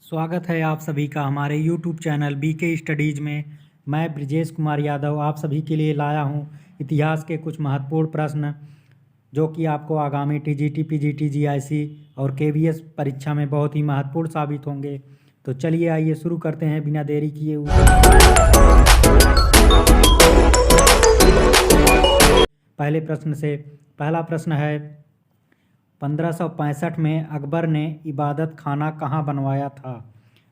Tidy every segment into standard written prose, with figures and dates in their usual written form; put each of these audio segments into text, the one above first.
स्वागत है आप सभी का हमारे YouTube चैनल BK स्टडीज़ में। मैं ब्रिजेश कुमार यादव आप सभी के लिए लाया हूं इतिहास के कुछ महत्वपूर्ण प्रश्न जो कि आपको आगामी TGT, PGT, GIC और KVS परीक्षा में बहुत ही महत्वपूर्ण साबित होंगे। तो चलिए आइए शुरू करते हैं बिना देरी किए हुए। पहले प्रश्न से पहला प्रश्न है 1565 में अकबर ने इबादत खाना कहाँ बनवाया था।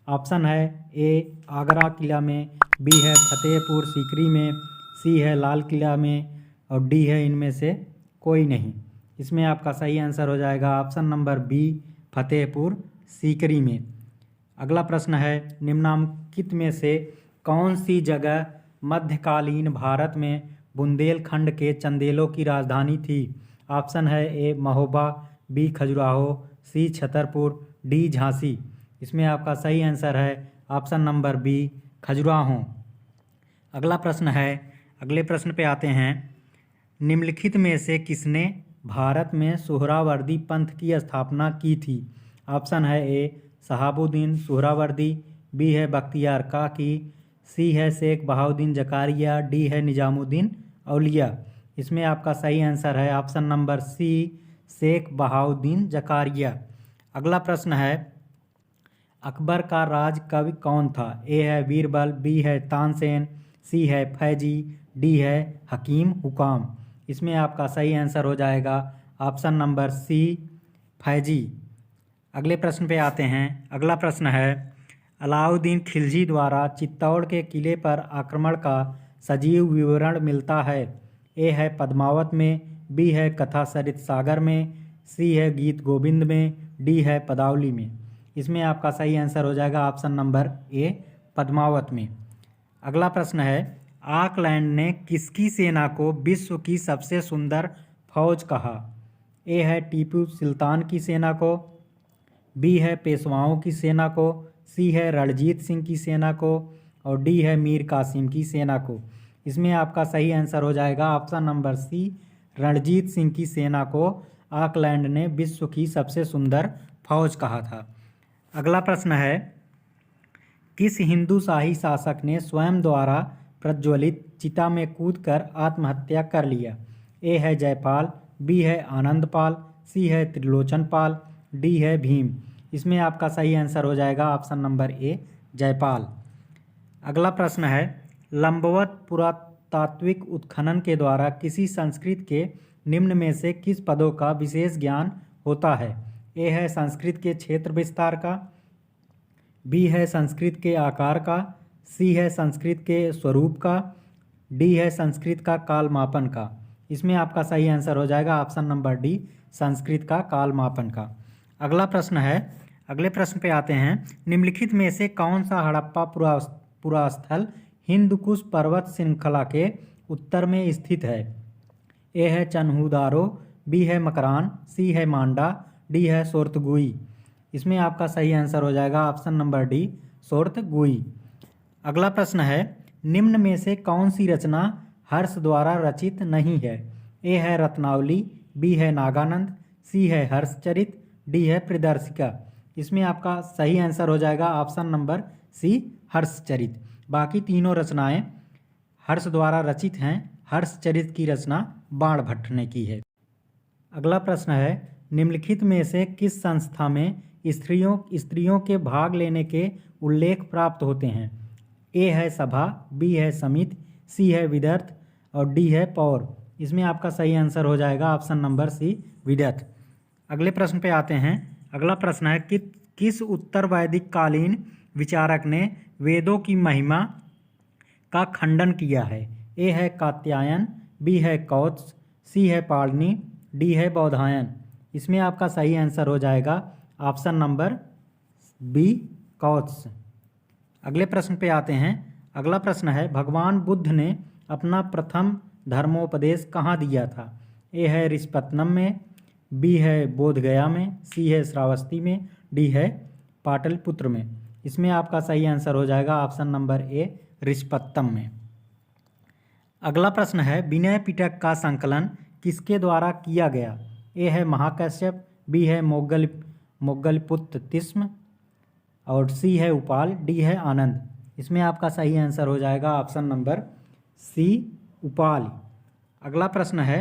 ऑप्शन है ए आगरा किला में, बी है फतेहपुर सीकरी में, सी है लाल किला में और डी है इनमें से कोई नहीं। इसमें आपका सही आंसर हो जाएगा option number B Fatehpur Sikri में। अगला प्रश्न है निम्नलिखित में से कौन सी जगह मध्यकालीन भारत में बुंदेलखंड के चंदेलों की राजधानी थी। ऑप्शन है ए महोबा, बी खजुराहो, सी छतरपुर, डी झांसी। इसमें आपका सही आंसर है ऑप्शन नंबर बी खजुराहो। अगला प्रश्न है अगले प्रश्न पे आते हैं निम्नलिखित में से किसने भारत में सोहरावर्दी पंथ की स्थापना की थी। ऑप्शन है ए शहाबुद्दीन सोहरावर्दी, बी है बख्तियार काकी, सी है शेख बहाउद्दीन जकारिया, डी है निजामुद्दीन औलिया। इसमें आपका सही आंसर है option number C Sheikh Bahauddin Zakariya. अगला प्रश्न है अकबर का राज कवि कौन था। ए है बीरबल, बी है तानसेन, सी है फैजी, डी है हकीम हुकाम। इसमें आपका सही आंसर हो जाएगा ऑप्शन नंबर सी फैजी। अगले प्रश्न पे आते हैं। अगला प्रश्न है अलाउद्दीन खिलजी द्वारा चित्तौड़ के किले पर आक्रमण का सजीव विवरण मिलता है। ए है पद्मावत में, बी है कथा सरित सागर में, सी है गीत गोविंद में, डी है पदावली में। इसमें आपका सही आंसर हो जाएगा ऑप्शन नंबर ए पद्मावत में। अगला प्रश्न है ऑकलैंड ने किसकी सेना को विश्व की सबसे सुंदर फौज कहा। ए है टीपू सुल्तान की सेना को, बी है पेशवाओं की सेना को, सी है रणजीत सिंह की सेना को और डी है मीर कासिम की सेना को। इसमें आपका सही आंसर हो जाएगा option number C Ranjit Singh की सेना को ऑकलैंड ने विश्व की सबसे सुंदर फौज कहा था। अगला प्रश्न है किस हिंदू शाही शासक ने स्वयं द्वारा प्रज्वलित चिता में कूदकर आत्महत्या कर लिया। ए है जयपाल, बी है आनंदपाल, सी है त्रिलोचनपाल, डी है भीम। इसमें आपका सही आंसर हो जाएगा ऑप्शन नंबर ए जयपाल। अगला प्रश्न है लंबवत पुरातात्विक उत्खनन के द्वारा किसी संस्कृत के निम्न में से किस पदों का विशेष ज्ञान होता है। ए है संस्कृत के क्षेत्र विस्तार का, बी है संस्कृत के आकार का, सी है संस्कृत के स्वरूप का, डी है संस्कृत का काल मापन का। इसमें आपका सही आंसर हो जाएगा ऑप्शन नंबर डी संस्कृत का काल मापन का। अगला प्रश्न है अगले प्रश्न पे आते हैं निम्नलिखित में से कौन सा हड़प्पा पुरास्थल हिंदकुश पर्वत श्रृंखला के उत्तर में स्थित है। ए है चन्हूदारो, बी है मकरान, सी है मांडा, डी है सोर्तगुई। इसमें आपका सही आंसर हो जाएगा ऑप्शन नंबर डी सोर्तगुई। अगला प्रश्न है निम्न में से कौन सी रचना हर्ष द्वारा रचित नहीं है। ए है रत्नावली, बी है नागानंद, सी है हर्षचरित, डी है प्रिदर्शिका। इसमें आपका सही आंसर हो जाएगा ऑप्शन नंबर सी हर्षचरित। बाकी तीनों रचनाएं हर्ष द्वारा रचित हैं। हर्षचरित की रचना बाण भट्ट ने की है। अगला प्रश्न है निम्नलिखित में से किस संस्था में स्त्रियों के भाग लेने के उल्लेख प्राप्त होते हैं। ए है सभा, बी है समिति, सी है विदर्थ और डी है पौर। इसमें आपका सही आंसर हो जाएगा ऑप्शन नंबर सी विदर्थ। अगले प्रश्न पे आते हैं। अगला प्रश्न है कि किस उत्तर वैदिक कालीन विचारक ने वेदों की महिमा का खंडन किया है। ए है कात्यायन, बी है कौत्स, सी है पाणिनि, डी है बौधायन। इसमें आपका सही आंसर हो जाएगा ऑप्शन नंबर बी कौत्स। अगले प्रश्न पे आते हैं। अगला प्रश्न है भगवान बुद्ध ने अपना प्रथम धर्मोपदेश कहाँ दिया था। ए है ऋषपत्नम में, बी है बोधगया में, सी है श्रावस्ती में, डी है पाटलिपुत्र में। इसमें आपका सही आंसर हो जाएगा ऑप्शन नंबर ए ऋषपत्तम में। अगला प्रश्न है विनय पिटक का संकलन किसके द्वारा किया गया। ए है महाकश्यप, बी है मोगलपुत्र तिस्म और सी है उपाल, डी है आनंद। इसमें आपका सही आंसर हो जाएगा ऑप्शन नंबर सी उपाल। अगला प्रश्न है,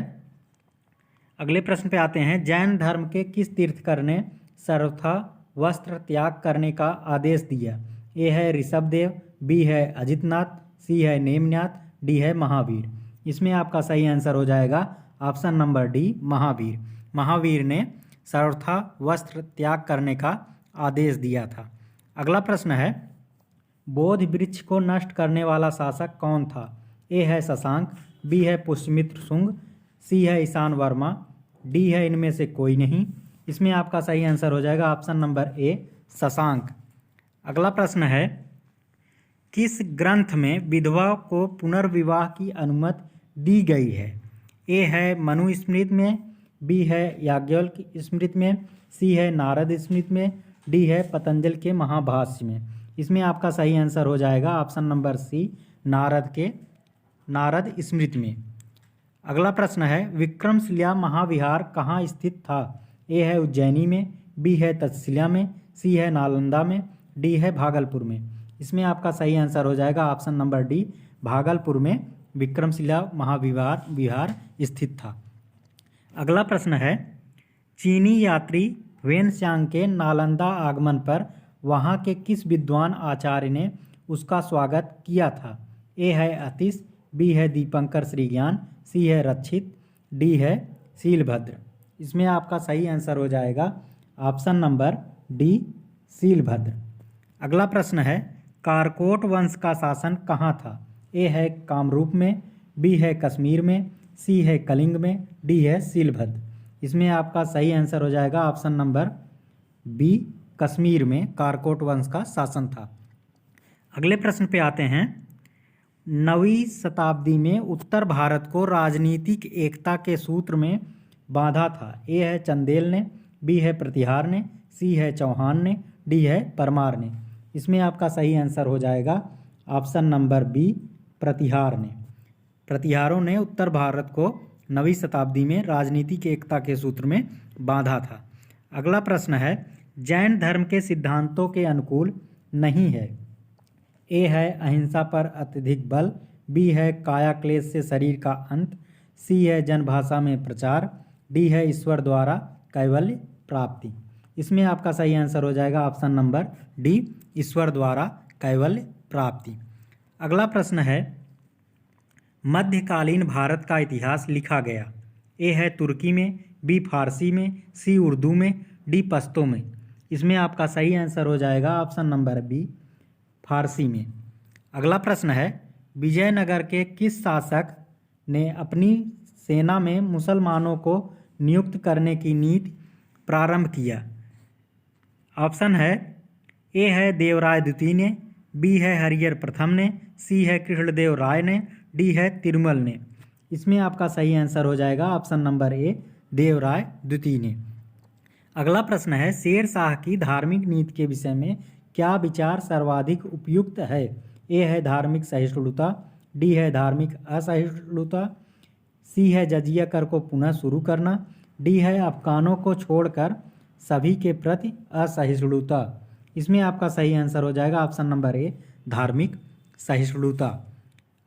अगले प्रश्न पे आते हैं। जैन धर्म के किस तीर्थकर ने सर्वथा वस्त्र त्याग करने का आदेश दिया? ए है ऋषभदेव, बी है अजितनाथ, सी है नेमनाथ, डी है महावीर। इसमें आपका सही आंसर हो जाएगा option number D Mahavir. Mahavir ने सर्वथा वस्त्र त्याग करने का आदेश दिया था। अगला प्रश्न है, बोधि वृक्ष को नष्ट करने वाला शासक कौन था? ए है शशांक, बी है पुष्यमित्र शुंग, सी है ईशान वर्मा, डी है इनमें से कोई नहीं। इसमें आपका सही आंसर हो जाएगा ऑप्शन नंबर ए शशांक। अगला प्रश्न है, किस ग्रंथ में विधवा को पुनर्विवाह की अनुमति दी गई है? ए है मनुस्मृति में, बी है याज्ञवल्क्य स्मृति में, सी है नारद स्मृति में, डी है पतंजलि के महाभाष्य में। इसमें आपका सही आंसर हो जाएगा ऑप्शन नंबर सी नारद स्मृति में। अगला प्रश्न है, विक्रमशिला महाविहार कहाँ स्थित था? ए है उज्जैनी में, बी है तक्षशिला में, सी है नालंदा में, डी है भागलपुर में। इसमें आपका सही आंसर हो जाएगा ऑप्शन नंबर डी भागलपुर में विक्रमशिला महाविहार स्थित था। अगला प्रश्न है, चीनी यात्री वेनचांग के नालंदा आगमन पर वहाँ के किस विद्वान आचार्य ने उसका स्वागत किया था? ए है अतिश, बी है दीपंकर श्रीज्ञान, सी है रक्षित, डी है शीलभद्र। इसमें आपका सही आंसर हो जाएगा ऑप्शन नंबर डी शीलभद्र। अगला प्रश्न है, कारकोट वंश का शासन कहाँ था? ए है कामरूप में, बी है कश्मीर में, सी है कलिंग में, डी है शीलभद्र। इसमें आपका सही आंसर हो जाएगा ऑप्शन नंबर बी कश्मीर में कारकोट वंश का शासन था। अगले प्रश्न पे आते हैं, 9वीं शताब्दी में उत्तर भारत को राजनीतिक एकता के सूत्र में बांधा था। ए है चंदेल ने, बी है प्रतिहार ने, सी है चौहान ने, डी है परमार ने। इसमें आपका सही आंसर हो जाएगा ऑप्शन नंबर बी प्रतिहार ने। प्रतिहारों ने उत्तर भारत को 9वीं शताब्दी में राजनीतिक एकता के सूत्र में बांधा था। अगला प्रश्न है, जैन धर्म के सिद्धांतों के अनुकूल नहीं है। ए है अहिंसा पर अत्यधिक बल, बी है काया क्लेश से शरीर का अंत, सी है जनभाषा में प्रचार, डी है ईश्वर द्वारा कैवल्य प्राप्ति। इसमें आपका सही आंसर हो जाएगा ऑप्शन नंबर डी ईश्वर द्वारा कैवल्य प्राप्ति। अगला प्रश्न है, मध्यकालीन भारत का इतिहास लिखा गया। ए है तुर्की में, बी फारसी में, सी उर्दू में, डी पश्तो में। इसमें आपका सही आंसर हो जाएगा ऑप्शन नंबर बी फारसी में। अगला प्रश्न है, विजयनगर के किस शासक ने अपनी सेना में मुसलमानों को नियुक्त करने की नीति प्रारंभ किया? ऑप्शन है, ए है देवराय द्वितीय ने, बी है हरिहर प्रथम ने, सी है कृष्णदेव राय ने, डी है तिरुमल ने। इसमें आपका सही आंसर हो जाएगा ऑप्शन नंबर ए देवराय द्वितीय ने। अगला प्रश्न है, शेर शाह की धार्मिक नीति के विषय में क्या विचार सर्वाधिक उपयुक्त है? ए है धार्मिक सहिष्णुता, डी है धार्मिक असहिष्णुता, सी है जजिया कर को पुनः शुरू करना, डी है अफगानों को छोड़कर सभी के प्रति असहिष्णुता। इसमें आपका सही आंसर हो जाएगा ऑप्शन नंबर ए धार्मिक सहिष्णुता।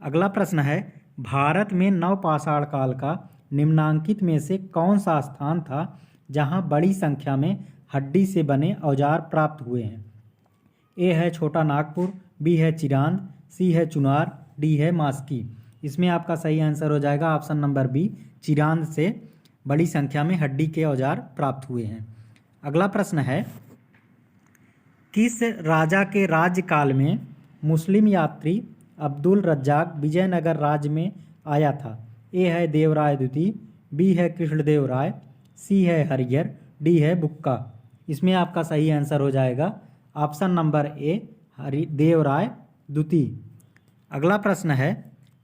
अगला प्रश्न है, भारत में नवपाषाण काल का निम्नांकित में से कौन सा स्थान था जहां बड़ी संख्या में हड्डी से बने औजार प्राप्त हुए हैं? ए है छोटा नागपुर, बी है चिरांद, सी है चुनार, डी है मास्की। इसमें आपका सही आंसर हो जाएगा ऑप्शन नंबर बी चिरांद से बड़ी संख्या में हड्डी के औजार प्राप्त हुए हैं। अगला प्रश्न है, किस राजा के राज्यकाल में मुस्लिम यात्री अब्दुल रज्जाक विजयनगर राज्य में आया था? ए है देवराय द्वितीय, बी है कृष्णदेव राय, सी है हरिहर, डी है बुक्का। इसमें आपका सही आंसर हो जाएगा ऑप्शन नंबर ए देवराय द्वितीय। अगला प्रश्न है,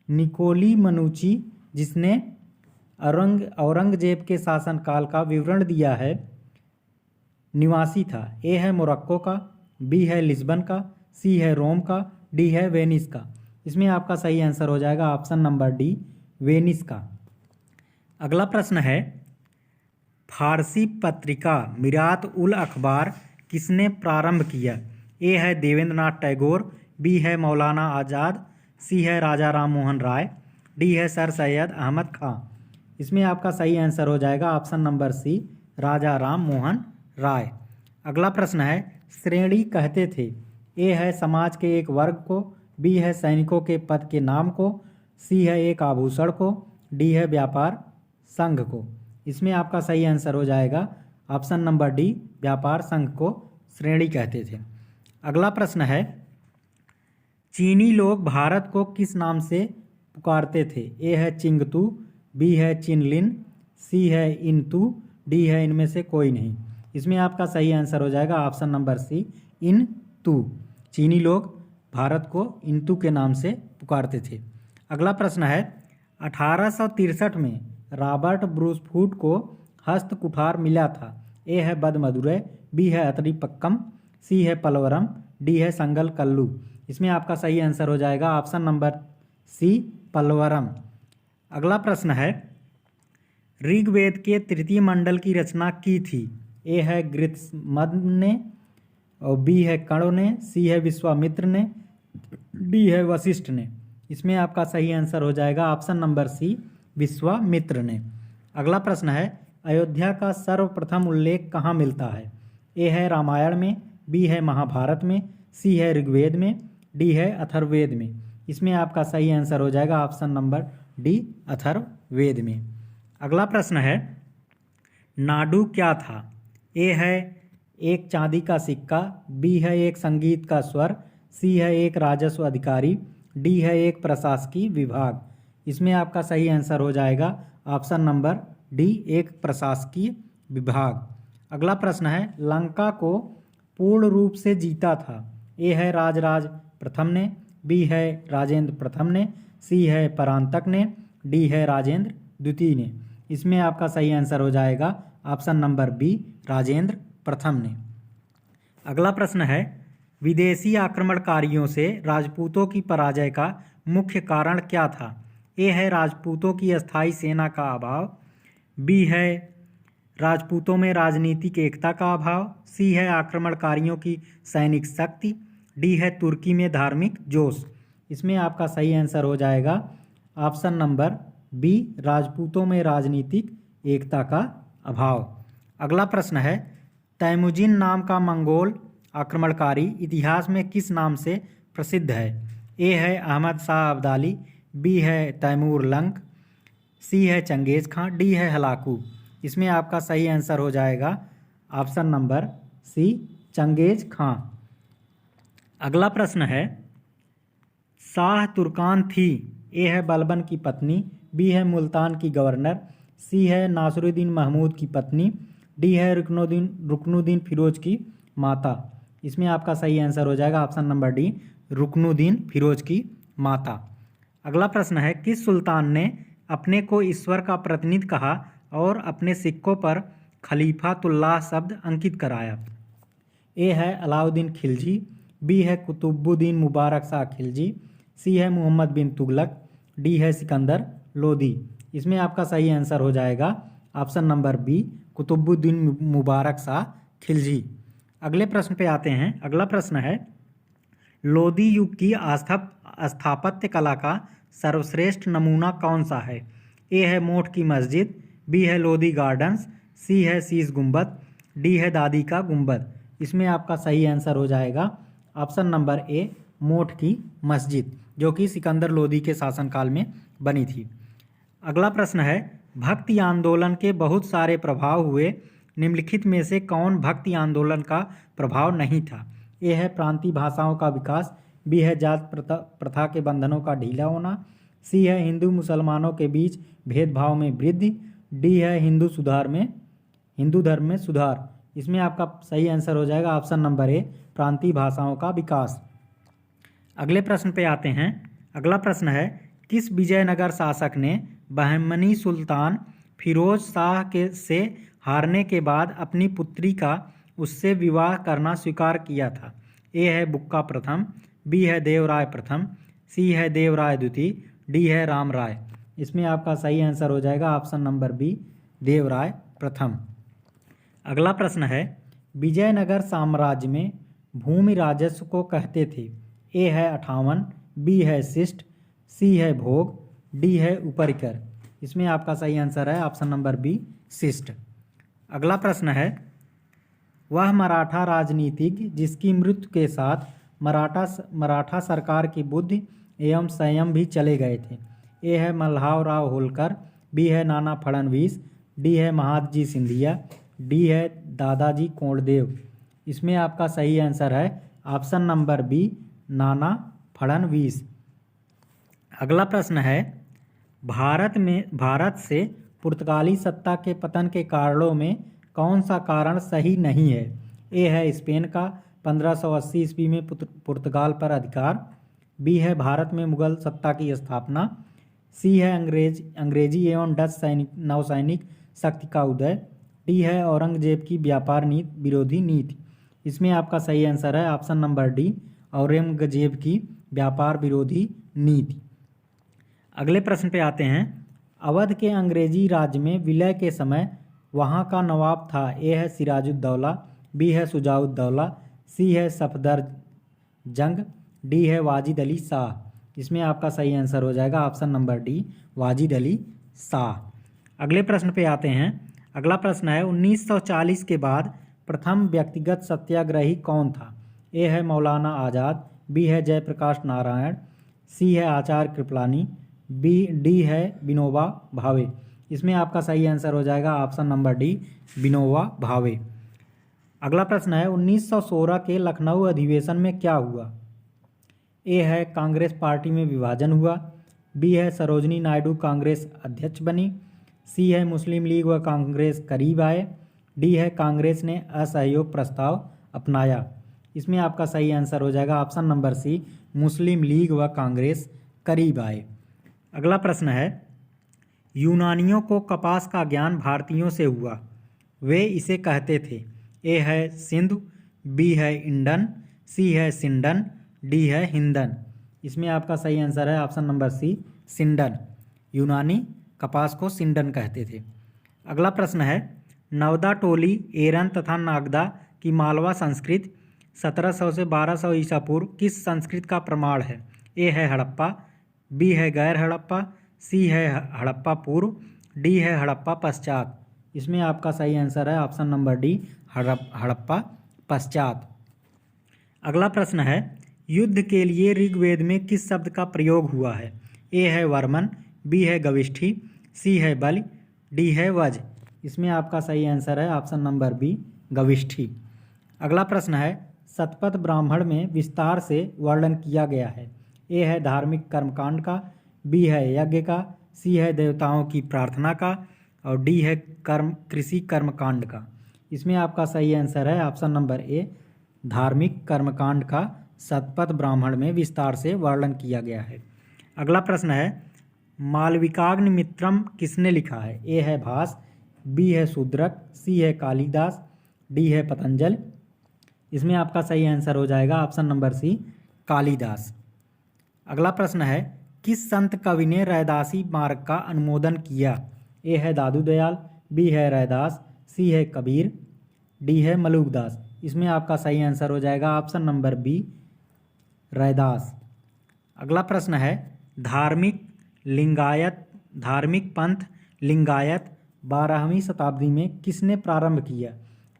निकोली मनुची जिसने औरंगजेब के शासनकाल का विवरण दिया है निवासी था? ए है मोरक्को का, बी है लिस्बन का, सी है रोम का, डी है वेनिस का। इसमें आपका सही आंसर हो जाएगा ऑप्शन नंबर डी वेनिस का। अगला प्रश्न है, फारसी पत्रिका मिरात उल अखबार किसने प्रारंभ किया? ए है देवेंद्रनाथ टैगोर, बी है मौलाना आज़ाद, सी है राजा राम मोहन राय, डी है सर सैयद अहमद खां। इसमें आपका सही आंसर हो जाएगा ऑप्शन नंबर सी, राजा राम मोहन राय। अगला प्रश्न है, श्रेणी कहते थे। ए है समाज के एक वर्ग को, बी है सैनिकों के पद के नाम को, सी है एक आभूषण को, डी है व्यापार संघ को। इसमें आपका सही आंसर हो जाएगा ऑप्शन नंबर डी, व्यापार संघ को श्रेणी कहते थे। अगला प्रश्न है, चीनी लोग भारत को किस नाम से पुकारते थे। ए है चिंगतू, बी है चिनलिन, सी है इनतू, डी है इनमें से कोई नहीं। इसमें आपका सही आंसर हो जाएगा ऑप्शन नंबर सी, इनतू। चीनी लोग भारत को इनतू के नाम से पुकारते थे। अगला प्रश्न है, 1863 में रॉबर्ट ब्रूसफूट को हस्त कुठार मिला था। ए है बदमदुरै, बी है अतरीपक्कम, सी है पलवरम, डी है संगल कल्लू। इसमें आपका सही आंसर हो जाएगा ऑप्शन नंबर सी, पलवरम। अगला प्रश्न है, ऋग्वेद के तृतीय मंडल की रचना की थी। ए है गृत्समन ने, और बी है कण्व ने, सी है विश्वामित्र ने, डी है वशिष्ठ ने। इसमें आपका सही आंसर हो जाएगा ऑप्शन नंबर सी, विश्वामित्र ने। अगला प्रश्न है, अयोध्या का सर्वप्रथम उल्लेख कहाँ मिलता है। ए है रामायण में, बी है महाभारत में, सी है ऋग्वेद में, डी है अथर्ववेद में। इसमें आपका सही आंसर हो जाएगा ऑप्शन नंबर डी, अथर्ववेद में। अगला प्रश्न है, नाडू क्या था। ए है एक चांदी का सिक्का, बी है एक संगीत का स्वर, सी है एक राजस्व अधिकारी, डी है एक प्रशासकीय विभाग। इसमें आपका सही आंसर हो जाएगा ऑप्शन नंबर डी, एक प्रशासकीय विभाग। अगला प्रश्न है, लंका को पूर्ण रूप से जीता था। ए है राजराज प्रथम ने, बी है राजेंद्र प्रथम ने, सी है परांतक ने, डी है राजेंद्र द्वितीय ने। इसमें आपका सही आंसर हो जाएगा ऑप्शन नंबर बी, राजेंद्र प्रथम ने। अगला प्रश्न है, विदेशी आक्रमणकारियों से राजपूतों की पराजय का मुख्य कारण क्या था। ए है राजपूतों की अस्थायी सेना का अभाव, बी है राजपूतों में राजनीतिक एकता का अभाव, सी है आक्रमणकारियों की सैनिक शक्ति, डी है तुर्की में धार्मिक जोश। इसमें आपका सही आंसर हो जाएगा ऑप्शन नंबर बी, राजपूतों में राजनीतिक एकता का अभाव। अगला प्रश्न है, तैमुजिन नाम का मंगोल आक्रमणकारी इतिहास में किस नाम से प्रसिद्ध है। ए है अहमद शाह अब्दाली, बी है तैमूर लंग, सी है चंगेज़ खां, डी है हलाकू। इसमें आपका सही आंसर हो जाएगा ऑप्शन नंबर सी, चंगेज़ खां। अगला प्रश्न है, शाह तुर्कान थी। ए है बलबन की पत्नी, बी है मुल्तान की गवर्नर, सी है नासरुद्दीन महमूद की पत्नी, डी है रुकनुद्दीन फिरोज की माता। इसमें आपका सही आंसर हो जाएगा option number D, Ruknuddin Firoz की माता। अगला प्रश्न है, किस सुल्तान ने अपने को ईश्वर का प्रतिनिधि कहा और अपने सिक्कों पर खलीफातुल्लाह शब्द अंकित कराया। ए है अलाउद्दीन खिलजी, बी है कुतुबुद्दीन मुबारक शाह खिलजी, सी है मोहम्मद बिन तुगलक, डी है सिकंदर लोदी। इसमें आपका सही आंसर हो जाएगा option number B, Qutbuddin Mubarak Shah Khilji. अगले प्रश्न पे आते हैं। अगला प्रश्न है, लोदी युग की स्थापत्य कला का सर्वश्रेष्ठ नमूना कौन सा है। ए है मोठ की मस्जिद, बी है लोदी गार्डन्स, सी है शीश गुंबद, डी है दादी का गुंबद। इसमें आपका सही आंसर हो जाएगा ऑप्शन नंबर ए, मोठ की मस्जिद, जो कि सिकंदर लोदी के शासनकाल में बनी थी। अगला प्रश्न है, भक्ति आंदोलन के बहुत सारे प्रभाव हुए, निम्नलिखित में से कौन भक्ति आंदोलन का प्रभाव नहीं था। ए है प्रांतीय भाषाओं का विकास, बी है जात प्रथा के बंधनों का ढीला होना, सी है हिंदू मुसलमानों के बीच भेदभाव में वृद्धि, डी है हिंदू धर्म में सुधार। इसमें आपका सही आंसर हो जाएगा ऑप्शन नंबर ए, प्रांतीय भाषाओं का विकास। अगले प्रश्न पे आते हैं। अगला प्रश्न है, किस विजयनगर शासक ने बहमनी सुल्तान फिरोज शाह से हारने के बाद अपनी पुत्री का उससे विवाह करना स्वीकार किया था। ए है बुक्का प्रथम, बी है देवराय प्रथम, सी है देवराय द्वितीय, डी है राम राय। इसमें आपका सही आंसर हो जाएगा ऑप्शन नंबर बी, देवराय प्रथम। अगला प्रश्न है, विजयनगर साम्राज्य में भूमि राजस्व को कहते थे? ए है 58, बी है शिष्ट, सी है भोग, डी है उपरिकर। इसमें आपका सही आंसर है ऑप्शन नंबर बी, शिष्ट। अगला प्रश्न है, वह मराठा राजनीतिज्ञ जिसकी मृत्यु के साथ मराठा सरकार की बुद्धि एवं संयम भी चले गए थे? ए है मल्हारराव होलकर, बी है नाना फडणवीस, डी है महादजी सिंधिया, डी है दादाजी कोंडदेव। इसमें आपका सही आंसर है option number B, Nana Phadnavis. अगला प्रश्न है, भारत से पुर्तगाली सत्ता के पतन के कारणों में कौन सा कारण सही नहीं है? ए है स्पेन का 1580 ईस्वी में पुर्तगाल पर अधिकार, बी है भारत में मुगल सत्ता की स्थापना, सी है अंग्रेजी एवं डच नौसैनिक शक्ति का उदय, डी है औरंगजेब की व्यापार विरोधी नीति। इसमें आपका सही आंसर है ऑप्शन नंबर डी, औरंगजेब की व्यापार विरोधी नीति। अगले प्रश्न पे आते हैं, अवध के अंग्रेजी राज्य में विलय के समय वहाँ का नवाब था? ए है सिराजुद्दौला, बी है शुजाउद्दौला, सी है सफदरजंग, डी है वाजिद अली शाह। इसमें आपका सही आंसर हो जाएगा option number D, Wajid Ali Shah. अगले प्रश्न पे आते हैं। अगला प्रश्न है, 1940 के बाद प्रथम व्यक्तिगत सत्याग्रही कौन था? ए है मौलाना आज़ाद, बी है जयप्रकाश नारायण, सी है आचार्य कृपलानी, डी है विनोबा भावे। इसमें आपका सही आंसर हो जाएगा option number D, Vinoba Bhave. अगला प्रश्न है, 1916 के लखनऊ अधिवेशन में क्या हुआ? ए है कांग्रेस पार्टी में विभाजन हुआ, बी है सरोजनी नायडू कांग्रेस अध्यक्ष बनी, सी है मुस्लिम लीग व कांग्रेस करीब आए, डी है कांग्रेस ने असहयोग प्रस्ताव अपनाया। इसमें आपका सही आंसर हो जाएगा ऑप्शन नंबर सी, मुस्लिम लीग व कांग्रेस करीब आए। अगला प्रश्न है, यूनानियों को कपास का ज्ञान भारतीयों से हुआ, वे इसे कहते थे? ए है सिंधु, बी है इंडन, सी है सिंडन, डी है हिंदन। इसमें आपका सही आंसर है ऑप्शन नंबर सी, सिंडन। यूनानी कपास को सिंडन कहते थे। अगला प्रश्न है, नवदा टोली, एरन तथा नागदा की मालवा संस्कृत 1700 से 1200 ईसा पूर्व किस संस्कृत का प्रमाण है? ए है हड़प्पा, बी है गैर हड़प्पा, सी है हड़प्पा पूर्व, डी है हड़प्पा पश्चात। इसमें आपका सही आंसर है ऑप्शन नंबर डी, हड़प्पा पश्चात। अगला प्रश्न है, युद्ध के लिए ऋग्वेद में किस शब्द का प्रयोग हुआ है? ए है वर्मन, बी है गविष्ठी, सी है बलि, डी है वज। इसमें आपका सही आंसर है ऑप्शन नंबर बी, गविष्ठी। अगला प्रश्न है, शतपथ ब्राह्मण में विस्तार से वर्णन किया गया है? ए है धार्मिक कर्मकांड का, बी है यज्ञ का, सी है देवताओं की प्रार्थना का, और डी है कृषि कर्मकांड का। इसमें आपका सही आंसर है ऑप्शन नंबर ए, धार्मिक कर्मकांड का शतपथ ब्राह्मण में विस्तार से वर्णन किया गया है। अगला प्रश्न है, मालविकाग्निमित्रम किसने लिखा है? ए है भास, बी है शूद्रक, सी है कालिदास, डी है पतंजलि। इसमें आपका सही आंसर हो जाएगा ऑप्शन नंबर सी, कालिदास। अगला प्रश्न है, किस संत कवि ने रैदासी मार्ग का अनुमोदन किया? ए है दादू दयाल, बी है रैदास, सी है कबीर, डी है मलुकदास। इसमें आपका सही आंसर हो जाएगा ऑप्शन नंबर बी, रैदास। अगला प्रश्न है, धार्मिक पंथ लिंगायत 12वीं शताब्दी में किसने प्रारंभ किया?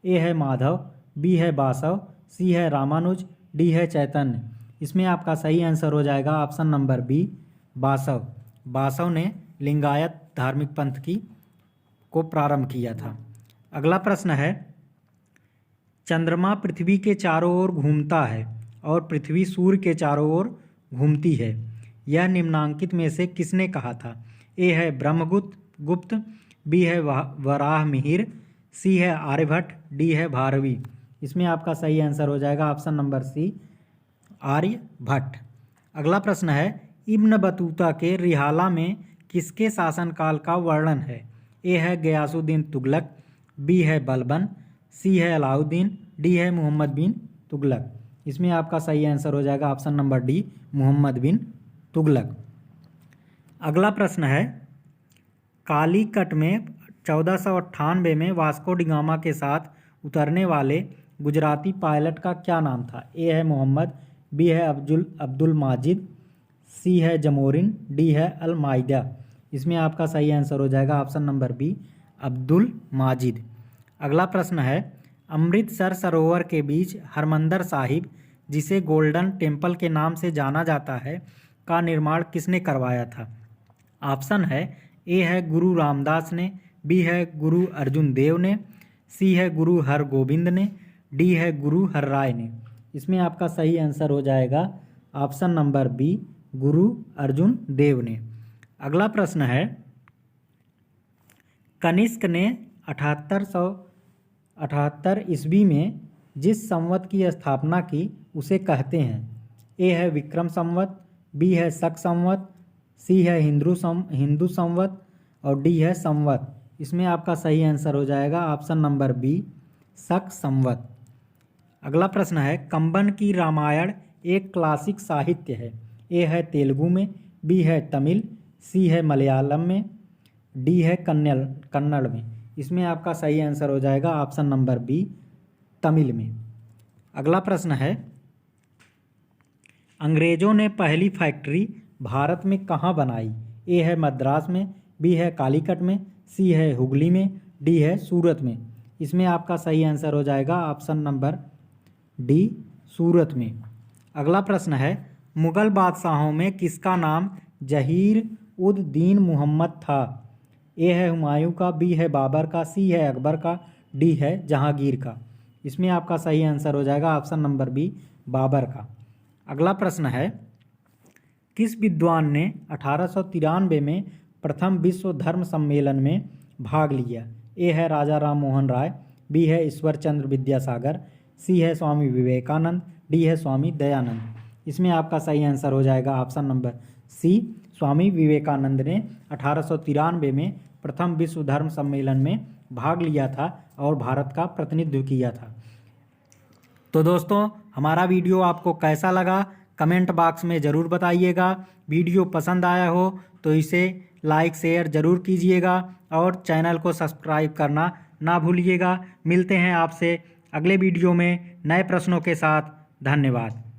ए है माधव, बी है बासव, सी है रामानुज, डी है चैतन्य। इसमें आपका सही आंसर हो जाएगा option number B, Basava. Basava ने लिंगायत धार्मिक पंथ को प्रारंभ किया था। अगला प्रश्न है, चंद्रमा पृथ्वी के चारों ओर घूमता है और पृथ्वी सूर्य के चारों ओर घूमती है, यह निम्नांकित में से किसने कहा था? ए है ब्रह्मगुप्त, बी है वराह मिहिर, सी है आर्यभट्ट, डी है भारवी। इसमें आपका सही आंसर हो जाएगा ऑप्शन नंबर सी, आर्यभट्ट। अगला प्रश्न है, इब्न बतूता के रिहाला में किसके शासनकाल का वर्णन है? ए है गयासुद्दीन तुगलक, बी है बलबन, सी है अलाउद्दीन, डी है मोहम्मद बिन तुगलक। इसमें आपका सही आंसर हो जाएगा ऑप्शन नंबर डी, मोहम्मद बिन तुगलक। अगला प्रश्न है, कालीकट में 1498 में वास्को डी गामा के साथ उतरने वाले गुजराती पायलट का क्या नाम था? ए है मोहम्मद, बी है अब्दुल माजिद, सी है जमोरिन, डी है अल माइदा। इसमें आपका सही आंसर हो जाएगा option number B, Abdul Majid. अगला प्रश्न है, अमृतसर सरोवर के बीच हरमंदर साहिब, जिसे गोल्डन टेम्पल के नाम से जाना जाता है, का निर्माण किसने करवाया था? ऑप्शन है, ए है गुरु रामदास ने, बी है गुरु अर्जुन देव ने, सी है गुरु हरगोविंद ने, डी है गुरु हरराय ने। इसमें आपका सही आंसर हो जाएगा ऑप्शन नंबर बी, गुरु अर्जुन देव ने। अगला प्रश्न है, कनिष्क ने 7878 ईस्वी में जिस संवत की स्थापना की उसे कहते हैं? ए है विक्रम संवत, बी है शक संवत, सी है हिंदू संवत और डी है संवत। इसमें आपका सही आंसर हो जाएगा ऑप्शन नंबर बी, शक संवत। अगला प्रश्न है, कंबन की रामायण एक क्लासिक साहित्य है। ए है तेलुगु में, बी है तमिल, सी है मलयालम में, डी है कन्नड़ में। इसमें आपका सही आंसर हो जाएगा ऑप्शन नंबर बी, तमिल में। अगला प्रश्न है, अंग्रेजों ने पहली फैक्ट्री भारत में कहाँ बनाई? ए है मद्रास में, बी है कालीकट में, सी है हुगली में, डी है सूरत में। इसमें आपका सही आंसर हो जाएगा ऑप्शन नंबर डी, सूरत में। अगला प्रश्न है, मुगल बादशाहों में किसका नाम जहीर उद दीन मुहम्मद था? ए है हुमायूं का, बी है बाबर का, सी है अकबर का, डी है जहांगीर का। इसमें आपका सही आंसर हो जाएगा ऑप्शन नंबर बी, बाबर का। अगला प्रश्न है, किस विद्वान ने 1893 में प्रथम विश्व धर्म सम्मेलन में भाग लिया? ए है राजा राम मोहन राय, बी है ईश्वर चंद्र विद्यासागर, सी है स्वामी विवेकानंद, डी है स्वामी दयानंद। इसमें आपका सही आंसर हो जाएगा ऑप्शन नंबर सी, स्वामी विवेकानंद ने 1893 में प्रथम विश्व धर्म सम्मेलन में भाग लिया था और भारत का प्रतिनिधित्व किया था। तो दोस्तों, हमारा वीडियो आपको कैसा लगा कमेंट बॉक्स में ज़रूर बताइएगा। वीडियो पसंद आया हो तो इसे लाइक शेयर ज़रूर कीजिएगा और चैनल को सब्सक्राइब करना ना भूलिएगा। मिलते हैं आपसे अगले वीडियो में नए प्रश्नों के साथ। धन्यवाद।